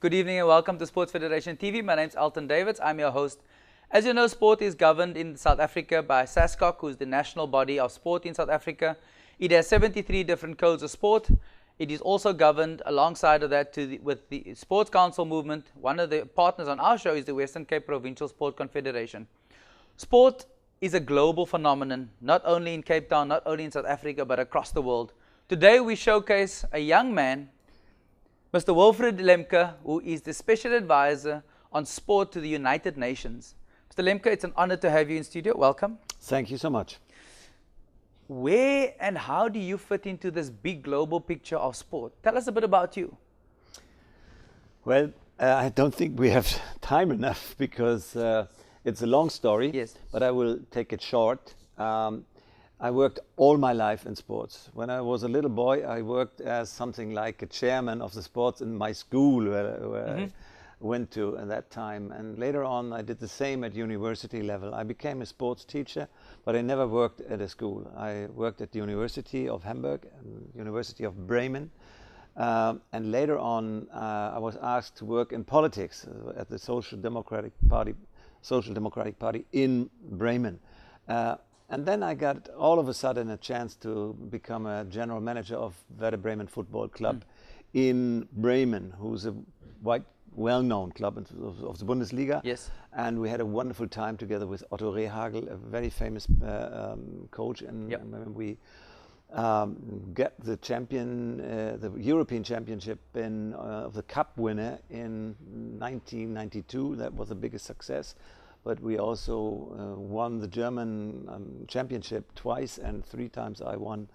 Good evening and welcome to Sports Federation TV. My name is Alton Davids. I'm your host. As you know, sport is governed in South Africa by SASCOC, who is the national body of sport in South Africa. It has 73 different codes of sport. It is also governed alongside of that with the Sports Council movement. One of the partners on our show is the Western Cape Provincial Sport Confederation. Sport is a global phenomenon, not only in Cape Town, not only in South Africa, but across the world. Today we showcase a young man, Mr. Wilfried Lemke, who is the Special Advisor on Sport to the United Nations. Mr. Lemke, it's an honor to have you in studio. Welcome. Thank you so much. Where and how do you fit into this big global picture of sport? Tell us a bit about you. Well, I don't think we have time enough because it's a long story, Yes. but I will take it short. I worked all my life in sports. When I was a little boy, I worked as something like a chairman of the sports in my school where I went to at that time. And later on, I did the same at university level. I became a sports teacher, but I never worked at a school. I worked at the University of Hamburg and University of Bremen. And later on, I was asked to work in politics at the Social Democratic Party in Bremen. And then I got all of a sudden a chance to become a general manager of Werder Bremen Football Club in Bremen, who's a quite well-known club of the Bundesliga. Yes. And we had a wonderful time together with Otto Rehhagel, a very famous coach. And we get the the European Championship of the Cup winner in 1992. That was the biggest success. But we also won the German championship twice, and 3 times I won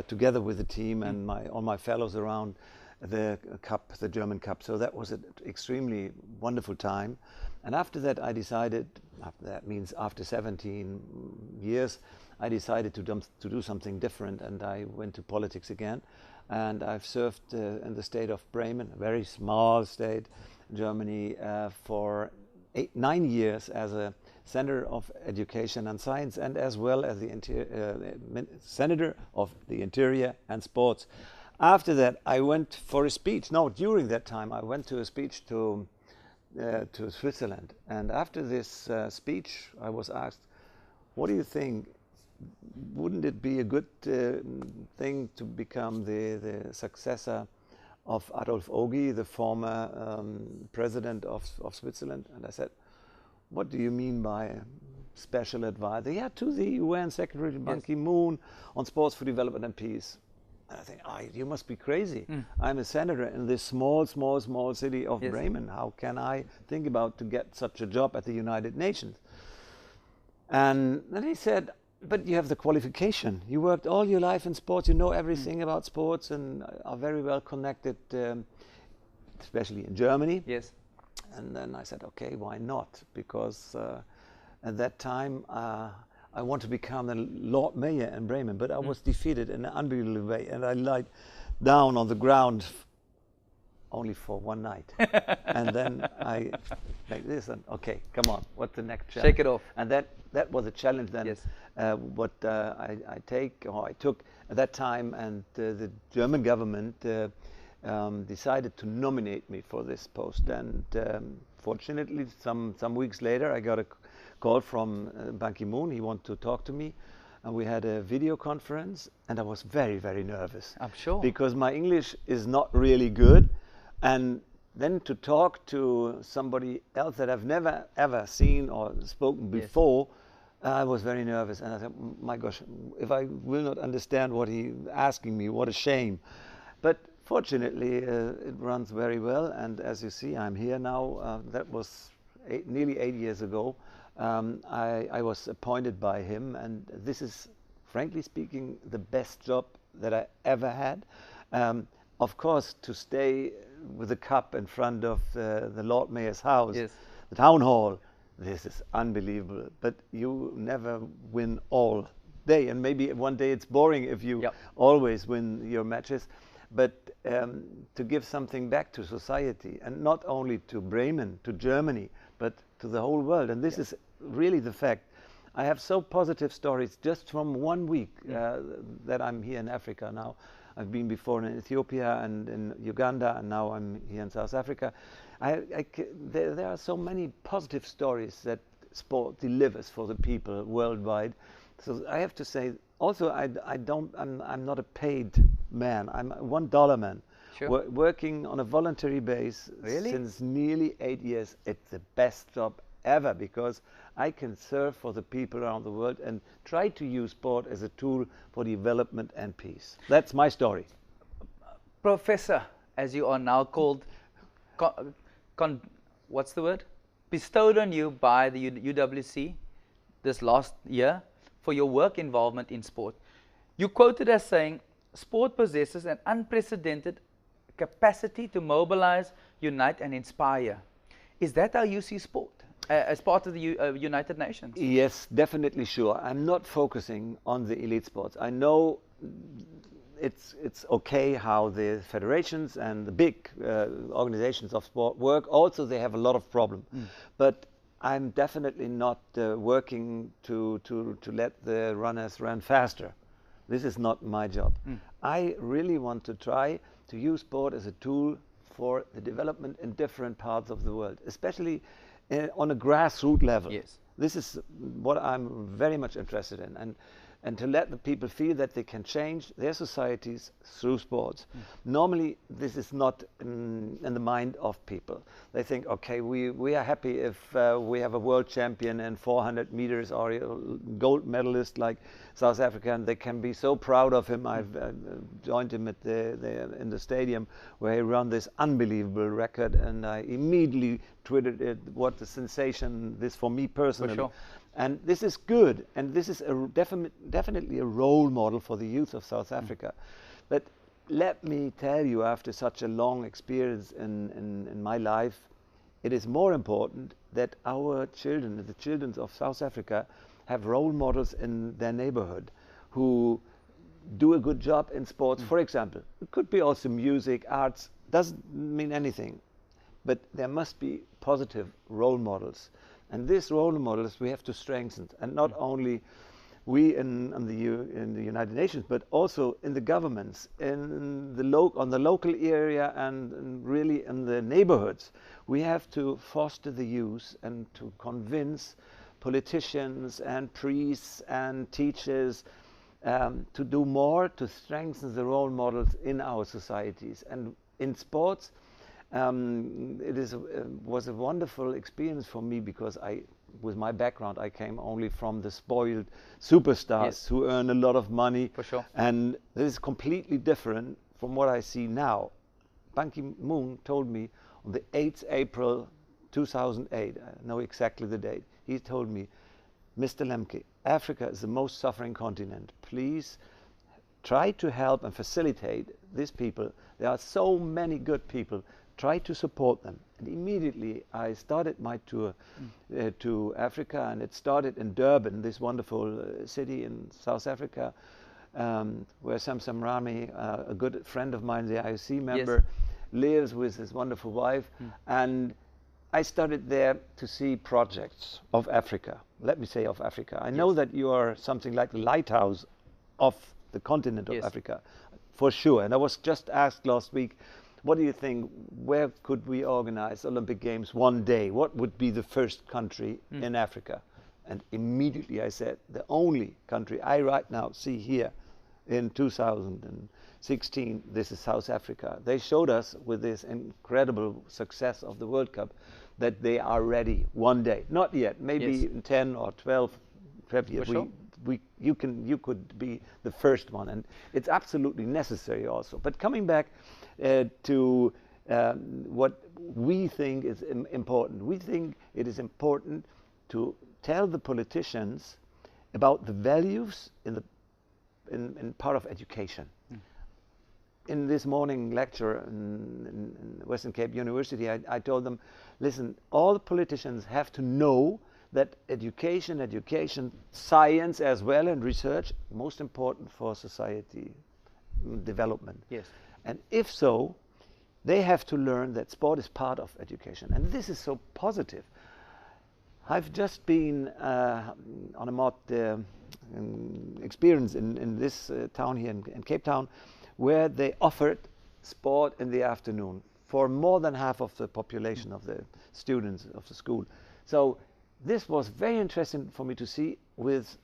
together with the team and all my fellows around the cup, the German Cup. So that was an extremely wonderful time. And after that, I decided, after 17 years, I decided to do something different, and I went to politics again. And I've served in the state of Bremen, a very small state in Germany, for 9 years as a Senator of Education and Science, and as well as the Senator of the Interior and Sports. After that, I went for a speech. No, during that time, I went to a speech to Switzerland. And after this speech, I was asked, what do you think? Wouldn't it be a good thing to become the successor of Adolf Ogi, the former president of Switzerland? And I said, what do you mean by a special advisor? Yeah, to the UN Secretary Ban Ki-moon on sports for development and peace. And I think, you must be crazy. I'm a senator in this small city of Bremen. How can I think about to get such a job at the United Nations? And then he said, but you have the qualification. You worked all your life in sports. You know everything about sports and are very well connected, especially in Germany. Yes. And then I said, okay, why not? Because at that time, I want to become the Lord Mayor in Bremen, but I was defeated in an unbelievable way. And I lied down on the ground only for one night. And then I like this and, okay, come on, what's the next challenge? Shake it off. And that was a challenge then. Yes. What I took at that time, and the German government decided to nominate me for this post. And fortunately, some weeks later, I got a call from Ban Ki-moon. He wanted to talk to me, and we had a video conference. And I was very, very nervous. I'm sure. Because my English is not really good, and then to talk to somebody else that I've never ever seen or spoken before. I was very nervous, and I thought, my gosh, if I will not understand what he's asking me, what a shame. But fortunately, it runs very well, and as you see, I'm here now. That was nearly 8 years ago. I was appointed by him, and this is, frankly speaking, the best job that I ever had. Of course, to stay with a cup in front of the Lord Mayor's house, the town hall, this is unbelievable. But you never win all day, and maybe one day it's boring if you always win your matches. But to give something back to society, and not only to Bremen, to Germany, but to the whole world. And this is really the fact. I have so positive stories just from 1 week that I'm here in Africa now. I've been before in Ethiopia and in Uganda, and now I'm here in South Africa. There are so many positive stories that sport delivers for the people worldwide. So I have to say, also, I'm not a paid man. I'm a $1 man. Sure. Working on a voluntary base since nearly 8 years. It's the best job ever, because I can serve for the people around the world and try to use sport as a tool for development and peace. That's my story. Professor, as you are now called, what's the word? Bestowed on you by the UWC this last year for your work involvement in sport. You quoted as saying, sport possesses an unprecedented capacity to mobilize, unite and inspire. Is that how you see sport? As part of the United Nations? Yes, definitely, sure. I'm not focusing on the elite sports. I know it's okay how the federations and the big organizations of sport work. Also, they have a lot of problems. But I'm definitely not working to let the runners run faster. This is not my job. I really want to try to use sport as a tool for the development in different parts of the world, especially on a grassroots level. Yes. This is what I'm very much interested in, and to let the people feel that they can change their societies through sports. Normally, this is not in the mind of people. They think, okay, we are happy if we have a world champion in 400 meters or a gold medalist like South Africa, and they can be so proud of him. I've joined him at in the stadium where he ran this unbelievable record, and I immediately tweeted it, what a sensation this for me personally. For sure. And this is good, and this is definitely a role model for the youth of South Africa. But let me tell you, after such a long experience in my life, it is more important that our children, the children of South Africa, have role models in their neighborhood who do a good job in sports. For example, it could be also music, arts, doesn't mean anything. But there must be positive role models. And these role models we have to strengthen, and not only we in the United Nations, but also in the governments, on the local area, and really in the neighborhoods. We have to foster the youth and to convince politicians and priests and teachers to do more to strengthen the role models in our societies. And in sports, it was a wonderful experience for me, because with my background, I came only from the spoiled superstars who earn a lot of money. For sure. And this is completely different from what I see now. Ban Ki-moon told me on the 8th April 2008, I know exactly the date, he told me, Mr. Lemke, Africa is the most suffering continent. Please try to help and facilitate these people. There are so many good people. Try to support them. And immediately I started my tour to Africa, and it started in Durban, this wonderful city in South Africa, where Samsam Rami, a good friend of mine, the IOC member, lives with his wonderful wife. And I started there to see projects of Africa. Let me say of Africa. I know that you are something like the lighthouse of the continent of Africa, for sure. And I was just asked last week, what do you think, where could we organize Olympic Games one day? What would be the first country in Africa? And immediately I said, the only country I right now see here in 2016, this is South Africa. They showed us with this incredible success of the World Cup that they are ready one day. Not yet, maybe in 10 or 12 years. You could be the first one, and it's absolutely necessary also. But coming back to what we think is important, we think it is important to tell the politicians about the values in part of education. In this morning lecture in Western Cape University, I told them, listen, all politicians have to know that education, science as well, and research, most important for society development. Yes. And if so, they have to learn that sport is part of education. And this is so positive. I've just been on a mod experience in this town here in Cape Town, where they offered sport in the afternoon for more than half of the population of the students of the school. So this was very interesting for me to see with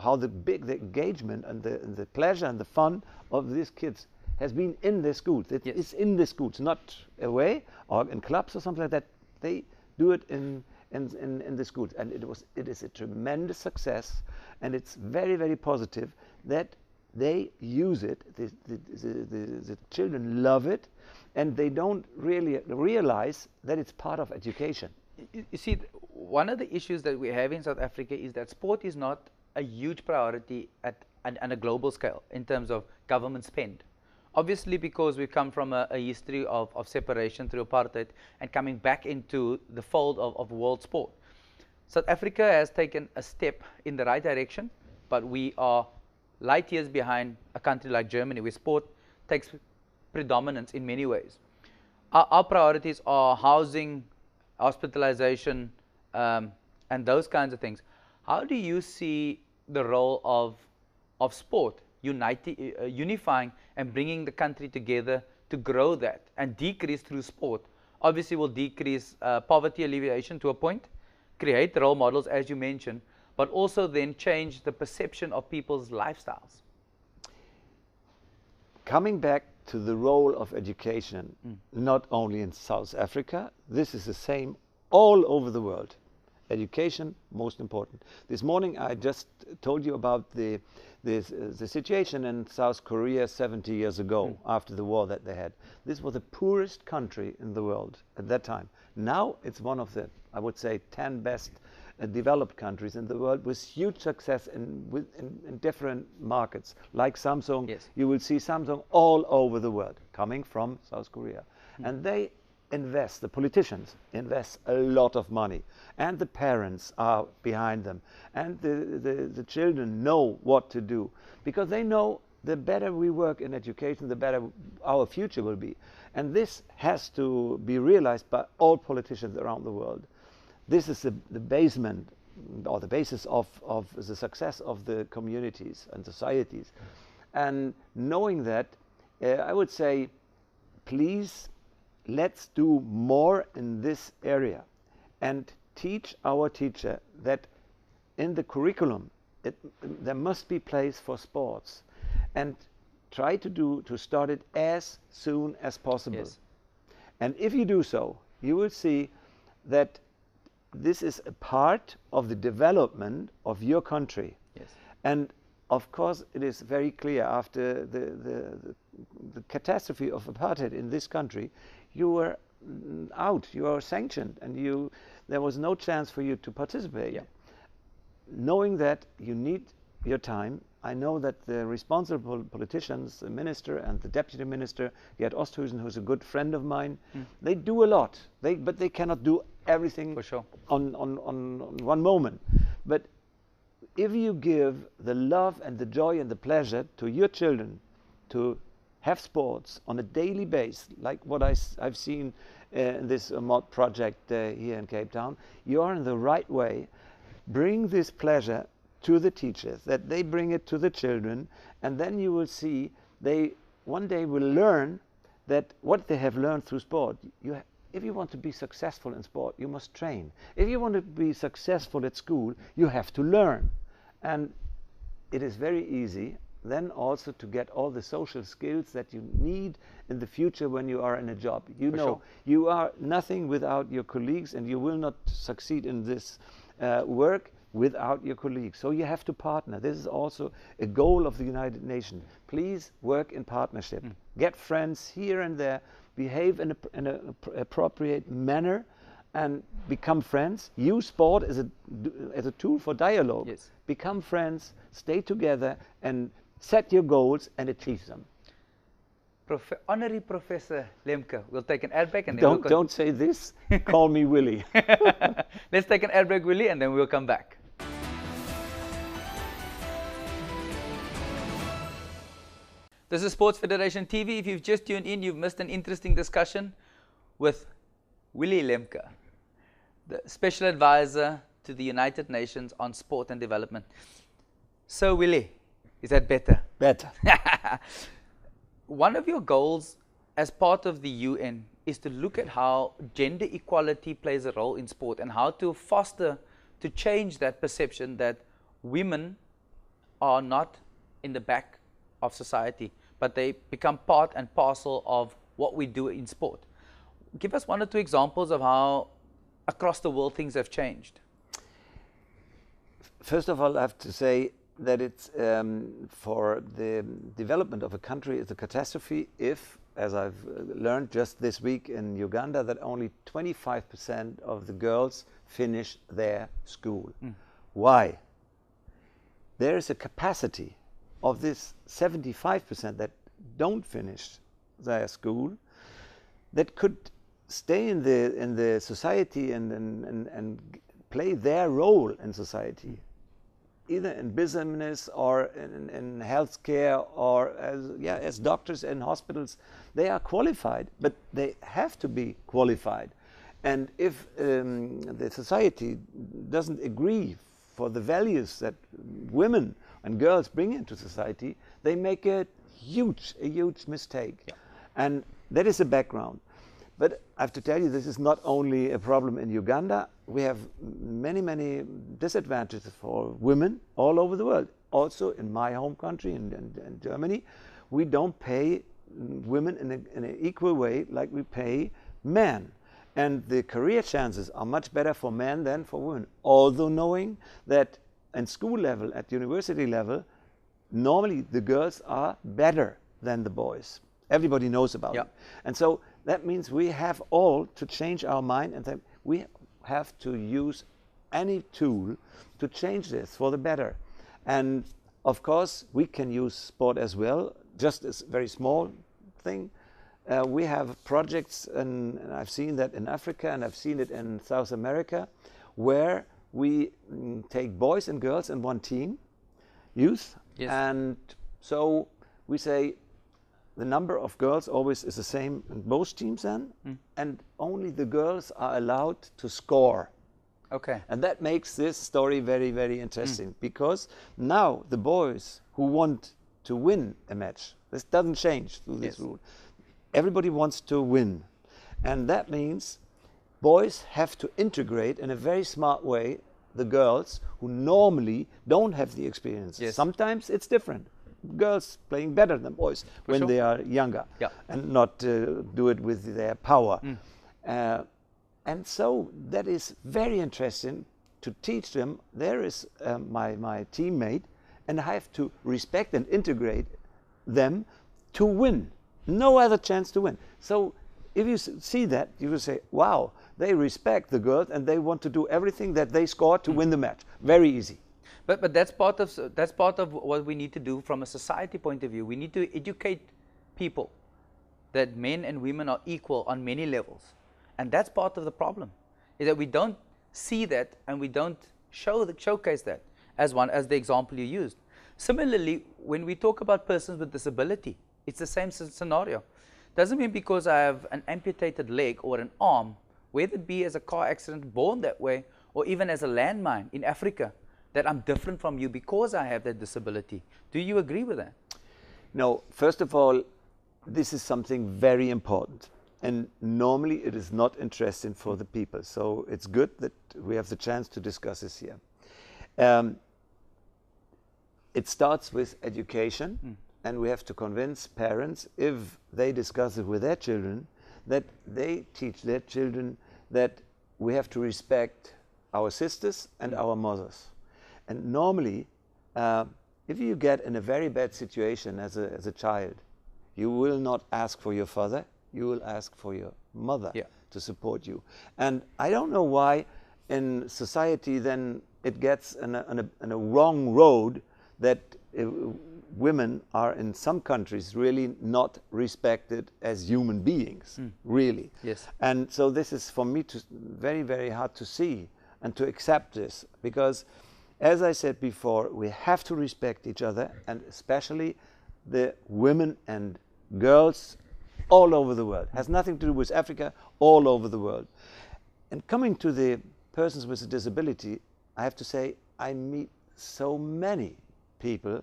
how the engagement and the pleasure and the fun of these kids has been in the schools. It's in the schools, not away or in clubs or something like that. They do it in the schools, and it is a tremendous success, and it's very, very positive that they use it. The children love it, and they don't really realize that it's part of education. You see, one of the issues that we have in South Africa is that sport is not a huge priority on a global scale in terms of government spend. Obviously, because we come from a history of separation through apartheid and coming back into the fold of world sport. South Africa has taken a step in the right direction, but we are light years behind a country like Germany, where sport takes predominance in many ways. Our priorities are housing, hospitalization, and those kinds of things. How do you see the role of sport unifying and bringing the country together to grow that and decrease through sport? Obviously will decrease poverty alleviation to a point, create role models as you mentioned, but also then change the perception of people's lifestyles. Coming back to the role of education, not only in South Africa, this is the same all over the world. Education, most important. This morning I just told you about the situation in South Korea 70 years ago, after the war that they had. This was the poorest country in the world at that time. Now it's one of the, I would say, 10 best developed countries in the world, with huge success in different markets. Like Samsung, you will see Samsung all over the world, coming from South Korea. And they invest, the politicians invest a lot of money, and the parents are behind them, and the children know what to do, because they know the better we work in education, the better our future will be. And this has to be realized by all politicians around the world. This is the basement, or the basis of the success of the communities and societies. And knowing that, I would say, please, let's do more in this area and teach our teacher that in the curriculum there must be place for sports, and try to start it as soon as possible. Yes. And if you do so, you will see that this is a part of the development of your country. Yes. And of course it is very clear, after the catastrophe of apartheid in this country, you were out, you are sanctioned, and there was no chance for you to participate. Yeah. Knowing that you need your time, I know that the responsible politicians, the minister and the deputy minister, Gerd Osthuizen, who's a good friend of mine, they do a lot, but they cannot do everything for sure on one moment. But if you give the love and the joy and the pleasure to your children to have sports on a daily basis, like what I've seen in this mod project here in Cape Town, you are in the right way. Bring this pleasure to the teachers, that they bring it to the children, and then you will see they one day will learn that what they have learned through sport. If you want to be successful in sport, you must train. If you want to be successful at school, you have to learn. And it is very easy then also to get all the social skills that you need in the future when you are in a job. You know, you are nothing without your colleagues, and you will not succeed in this work without your colleagues. So you have to partner. This is also a goal of the United Nations. Please work in partnership. Get friends here and there, behave in an appropriate manner, and become friends. Use sport as a tool for dialogue. Yes. Become friends, stay together, and set your goals and achieve them. Honorary Professor Lemke, we'll take an ad break and then don't say this. Call me Willie. Let's take an ad break, Willie, and then we'll come back. This is Sports Federation TV. If you've just tuned in, you've missed an interesting discussion with Willie Lemke. the Special Advisor to the United Nations on Sport and Development. So, Willie, is that better? Better. One of your goals as part of the UN is to look at how gender equality plays a role in sport and how to foster, to change that perception that women are not in the back of society, but they become part and parcel of what we do in sport. Give us one or two examples of how across the world things have changed. First of all, I have to say that it's for the development of a country, it's a catastrophe if, as I've learned just this week in Uganda, that only 25% of the girls finish their school. Why? There is a capacity of this 75% that don't finish their school that could stay in the society and play their role in society, either in business or in healthcare or as doctors in hospitals. They are qualified, but they have to be qualified. And if the society doesn't agree for the values that women and girls bring into society, they make a huge mistake. Yeah. And that is the background. But I have to tell you, this is not only a problem in Uganda. We have many disadvantages for women all over the world. Also in my home country, in Germany, we don't pay women in an equal way like we pay men. And the career chances are much better for men than for women. Although knowing that at school level, at university level, normally the girls are better than the boys. Everybody knows about it. And so that means we have all to change our mind, and that we have to use any tool to change this for the better. And of course, we can use sport as well, just as a very small thing. We have projects, and I've seen that in Africa, and I've seen it in South America, where we take boys and girls in one team, youth, and so we say, the number of girls always is the same in both teams then, and only the girls are allowed to score. Okay. And that makes this story very interesting, because now the boys who want to win a match, this doesn't change through this rule. Everybody wants to win. And that means boys have to integrate in a very smart way the girls who normally don't have the experience. Sometimes it's different. Girls playing better than boys when they are younger, and not do it with their power. And so that is very interesting to teach them. There is my teammate, and I have to respect and integrate them to win. No other chance to win. So if you see that, you will say, wow, they respect the girls and they want to do everything that they score to win the match. Very easy. But that's part of what we need to do from a society point of view. We need to educate people that men and women are equal on many levels, and that's part of the problem. Is that we don't see that and we don't showcase that as the example you used. Similarly, when we talk about persons with disability, it's the same scenario. Doesn't mean because I have an amputated leg or an arm, whether it be as a car accident, born that way, or even as a landmine in Africa, that I'm different from you because I have that disability. Do you agree with that? No, first of all, this is something very important. And normally it is not interesting for the people. So it's good that we have the chance to discuss this here. It starts with education, and we have to convince parents, if they discuss it with their children, that they teach their children that we have to respect our sisters and our mothers. And normally, if you get in a very bad situation as a child, you will not ask for your father, you will ask for your mother to support you. And I don't know why in society then it gets in a wrong road that women are in some countries really not respected as human beings, really. Yes. And so this is for me very hard to see and to accept this, because as I said before, we have to respect each other, and especially the women and girls all over the world. It has nothing to do with Africa, all over the world. And coming to the persons with a disability, I have to say I meet so many people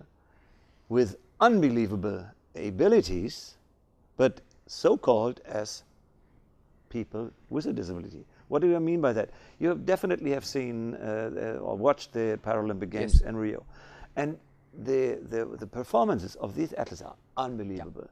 with unbelievable abilities, but so-called as people with a disability. What do I mean by that? You definitely have seen or watched the Paralympic Games in Rio, and the performances of these athletes are unbelievable.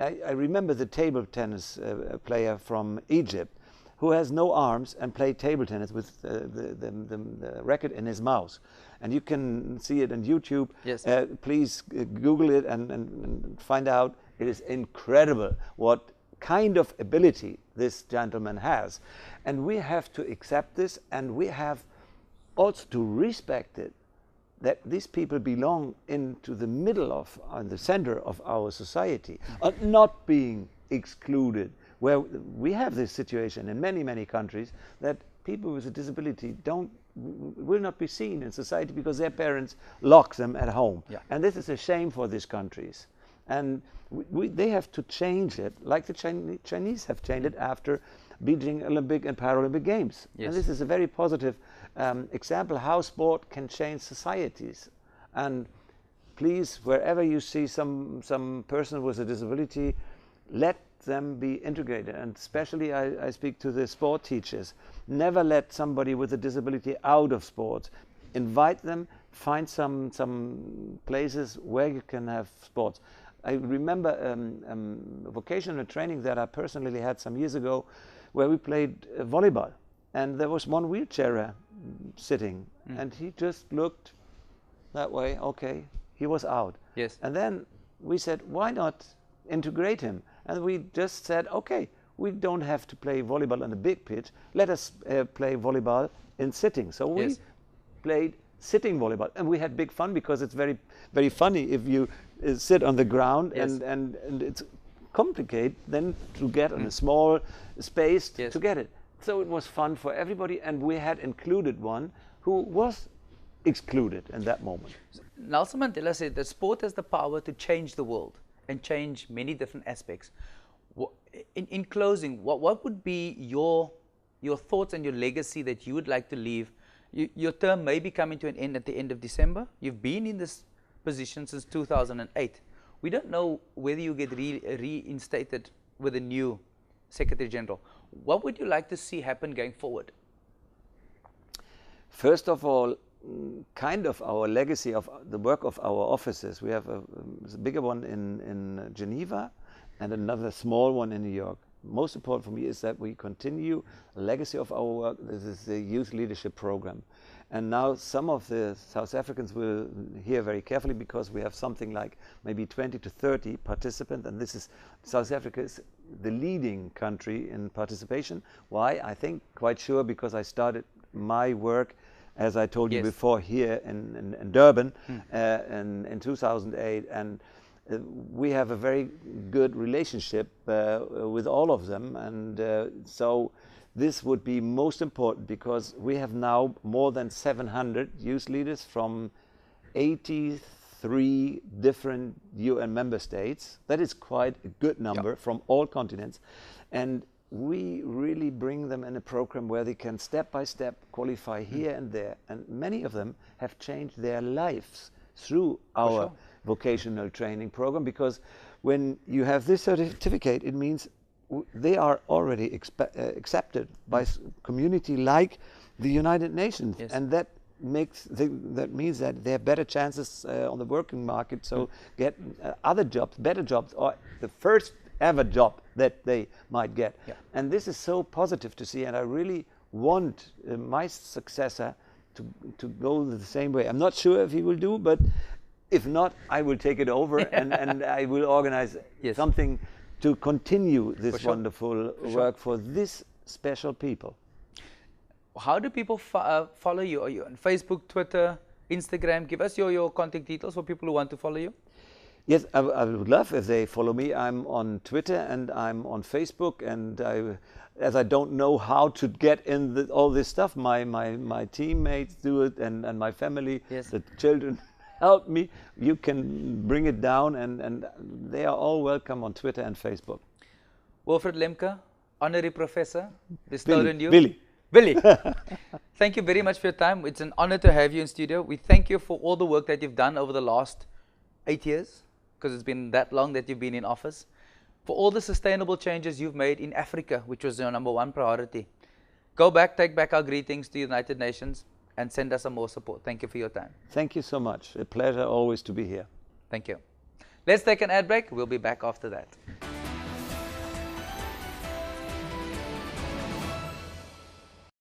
I remember the table tennis player from Egypt who has no arms and played table tennis with the racket in his mouth. And you can see it on YouTube. Yes. Please Google it and find out. It is incredible what kind of ability this gentleman has. And we have to accept this, and we have also to respect it, that these people belong into the middle of, and the center of our society, and not being excluded, where we have this situation in many, many countries that people with a disability will not be seen in society because their parents lock them at home. Yeah. And this is a shame for these countries. And they have to change it, like the Chinese have changed it after Beijing Olympic and Paralympic Games. Yes. And this is a very positive example how sport can change societies. And please, wherever you see some person with a disability, let them be integrated. And especially I speak to the sport teachers. Never let somebody with a disability out of sports. Invite them, find some places where you can have sports. I remember vocational training that I personally had some years ago, where we played volleyball, and there was one wheelchairer sitting, and he just looked that way. Okay, he was out. Yes. And then we said, why not integrate him? And we just said, okay, we don't have to play volleyball on a big pitch. Let us play volleyball in sitting. So we played sitting volleyball, and we had big fun because it's very, very funny if you sit on the ground, and it's complicated then to get on a small space to get it. So it was fun for everybody, and we had included one who was excluded in that moment. Nelson Mandela said that sport has the power to change the world and change many different aspects. In closing, what would be your thoughts and your legacy that you would like to leave? Your term may be coming to an end at the end of December. You've been in this position since 2008. We don't know whether you get reinstated with a new Secretary General. What would you like to see happen going forward? First of all, kind of our legacy of the work of our offices. We have a bigger one in Geneva and another small one in New York. Most important for me is that we continue the legacy of our work. This is the Youth Leadership Program. And now some of the South Africans will hear very carefully, because we have something like maybe 20 to 30 participants, and this is, South Africa is the leading country in participation. Why? I think quite sure because I started my work, as I told you before, here in Durban in 2008, and we have a very good relationship with all of them, and so this would be most important, because we have now more than 700 youth leaders from 83 different UN member states. That is quite a good number from all continents, and we really bring them in a program where they can step by step qualify here and there, and many of them have changed their lives through our vocational training program, because when you have this certificate, it means they are already accepted by community like the United Nations, and that means that they have better chances on the working market, so get other jobs, better jobs, or the first ever job that they might get. And this is so positive to see, and I really want my successor to go the same way. I'm not sure if he will do, but if not, I will take it over and I will organize something to continue this wonderful work for this special people. How do people follow you? Are you on Facebook, Twitter, Instagram? Give us your contact details for people who want to follow you. Yes, I would love if they follow me. I'm on Twitter and I'm on Facebook, and as I don't know how to get in all this stuff, my teammates do it, and my family, the children help me. You can bring it down, and they are all welcome on Twitter and Facebook. Wilfried Lemke, honorary professor, bestowed on you. Willy. Willie, thank you very much for your time. It's an honor to have you in studio. We thank you for all the work that you've done over the last 8 years, because it's been that long that you've been in office, for all the sustainable changes you've made in Africa, which was your #1 priority. Go back, take back our greetings to the United Nations, and send us some more support. Thank you for your time. Thank you so much. A pleasure always to be here. Thank you. Let's take an ad break. We'll be back after that.